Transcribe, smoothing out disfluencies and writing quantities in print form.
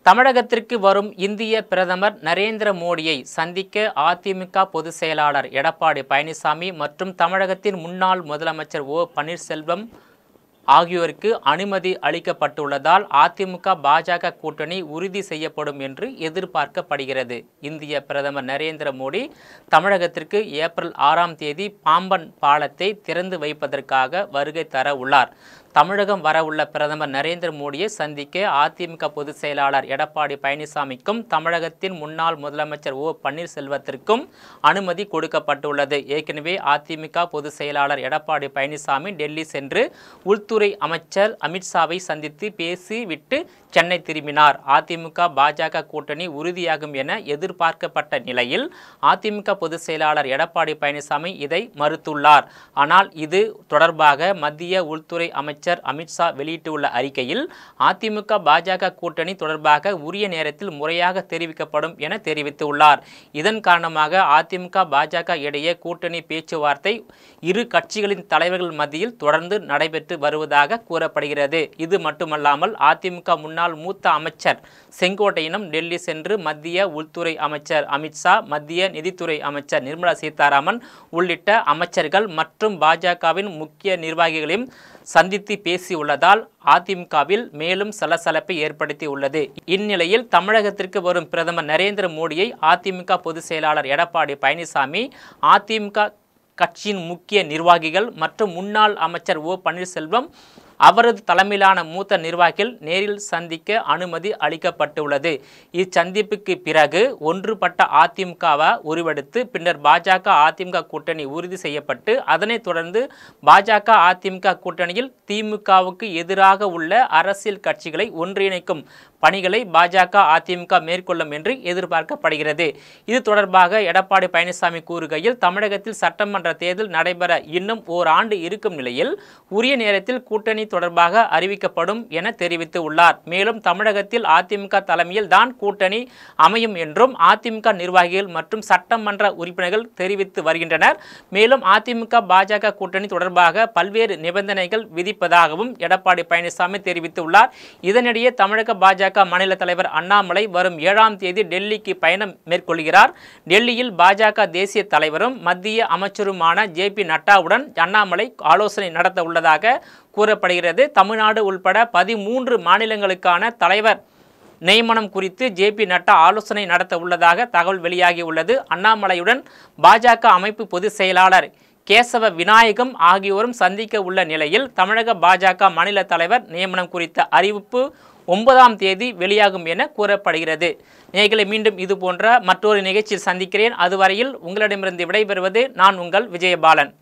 தமிழகத்திற்கு வரும் இந்திய பிரதமர் நரேந்திர மோடியை சந்திக்க அதிமுக பொதுச் செயலாளர் எடப்பாடி பழனிசாமி மற்றும் தமிழகத்தின் முன்னாள் முதலமைச்சர் ஓ பன்னீர்செல்வம் ஆகியோருக்கு அனுமதி அளிக்கப்பட்டுள்ளதால் அதிமுக பாஜக கூட்டணி உறுதி செய்யப்படும் என்று எதிர்பார்க்கப்படுகிறது. இந்திய பிரதமர் நரேந்திர மோடி தமிழகத்திற்கு ஏப்ரல் 6ஆம் தேதி பாம்பன் பாலத்தை திறந்து வைப்பதற்காக வருகை தர உள்ளார். தமிழகம் வரவுள்ள பிரதமர் நரேந்திர மோடியை சந்திக்க அதிமுக பொதுச் செயலாளர் எடப்பாடி பழனிசாமிக்கும் தமிழகத்தின் முன்னாள் முதலமைச்சர் ஓ பன்னீர்செல்வத்திற்கும் அனுமதி கொடுக்கப்பட்டுள்ளது. ஏற்கனவே அதிமுக பொதுச் செயலாளர் எடப்பாடி பழனிசாமி டெல்லி சென்று உள்துறை அமைச்சர் அமித்ஷாவை சந்தித்து பேசிவிட்டு சென்னை திரும்பினார். அதிமுக பாஜக கூட்டணி உறுதியாகும் என எதிர்பார்க்கப்பட்ட நிலையில் அதிமுக பொதுச் செயலாளர் எடப்பாடி பழனிசாமி இதை மறுத்துள்ளார். ஆனால் இது தொடர்பாக மத்திய உள்துறை அமைச்சர் அமித்ஷா வெளியிட்டுள்ள அறிக்கையில் அதிமுக பாஜக கூட்டணி தொடர்பாக உரிய நேரத்தில் முறையாக தெரிவிக்கப்படும் என தெரிவித்துள்ளார். இதன் காரணமாக அதிமுக பாஜக இடையே கூட்டணி பேச்சுவார்த்தை இரு கட்சிகளின் தலைவர்கள் மத்தியில் தொடர்ந்து நடைபெற்று வருவதாக கூறப்படுகிறது. இது மட்டுமல்லாமல் அதிமுக முன்னாள் மூத்த அமைச்சர் செங்கோட்டையனும் டெல்லி சென்று மத்திய உள்துறை அமைச்சர் அமித்ஷா, மத்திய நிதித்துறை அமைச்சர் நிர்மலா சீதாராமன் உள்ளிட்ட அமைச்சர்கள் மற்றும் பாஜகவின் முக்கிய நிர்வாகிகளையும் சந்தித்து பேசியுள்ளதால் அதிமுகவில் மேலும் சலசலப்பை ஏற்படுத்தி உள்ளது. இந்நிலையில் தமிழகத்திற்கு வரும் பிரதமர் நரேந்திர மோடியை அதிமுக பொதுச் செயலாளர் எடப்பாடி பழனிசாமி, அதிமுக கட்சியின் முக்கிய நிர்வாகிகள் மற்றும் முன்னாள் அமைச்சர் ஓ பன்னீர்செல்வம் அவரது தலைமையிலான மூத்த நிர்வாகிகள் நேரில் சந்திக்க அனுமதி அளிக்கப்பட்டுள்ளது. இச்சந்திப்புக்கு பிறகு ஒன்றுபட்ட அதிமுகவை உருவெடுத்து பின்னர் பாஜக அதிமுக கூட்டணி உறுதி செய்யப்பட்டு அதனைத் தொடர்ந்து பாஜக அதிமுக கூட்டணியில் திமுகவுக்கு எதிராக உள்ள அரசியல் கட்சிகளை ஒன்றிணைக்கும் பணிகளை பாஜக அதிமுக மேற்கொள்ளும் என்று எதிர்பார்க்கப்படுகிறது. இது தொடர்பாக எடப்பாடி பழனிசாமி கூறுகையில், தமிழகத்தில் சட்டமன்ற தேர்தல் நடைபெற இன்னும் ஓராண்டு இருக்கும் நிலையில் உரிய நேரத்தில் கூட்டணி தொடர்பாக அறிவிக்கப்படும் என தெரிவித்து உள்ளார். மேலும் தமிழகத்தில் அதிமுக தலைமையில் தான் கூட்டணி அமையும் என்றும் அதிமுக நிர்வாகிகள் மற்றும் சட்டமன்ற உறுப்பினர்கள் தெரிவித்து வருகின்றனர். மேலும் அதிமுக பாஜக கூட்டணி தொடர்பாக பல்வேறு நிபந்தனைகள் விதிப்பதாகவும் எடப்பாடி பழனிசாமி தெரிவித்துள்ளார். இதனிடையே தமிழக பாஜக மாநில தலைவர் அண்ணாமலை வரும் 7ஆம் தேதி டெல்லிக்கு பயணம் மேற்கொள்கிறார். டெல்லியில் பாஜக தேசிய தலைவரும் மத்திய அமைச்சருமான ஜே.பி. நட்டாவுடன் அண்ணாமலை ஆலோசனை நடத்த உள்ளதாக கூறப்படுகிறது. தமிழ்நாடு உள்பட 13 மாநிலங்களுக்கான தலைவர் நியமனம் குறித்து ஜே.பி. நட்டா ஆலோசனை நடத்த உள்ளதாக தகவல் வெளியாகியுள்ளது. அண்ணாமலையுடன் பாஜக அமைப்பு பொதுச் செயலாளர் கேசவ விநாயகம் ஆகியோரும் சந்திக்க உள்ள நிலையில் தமிழக பாஜக மாநில தலைவர் நியமனம் குறித்த அறிவிப்பு 9ஆம் தேதி வெளியாகும் என கூறப்படுகிறது. நேயர்களை, மீண்டும் இது போன்ற மற்றொரு நிகழ்ச்சியில் சந்திக்கிறேன். அதுவரையில் உங்களிடமிருந்து விடைபெறுவது நான் உங்கள் விஜயபாலன்.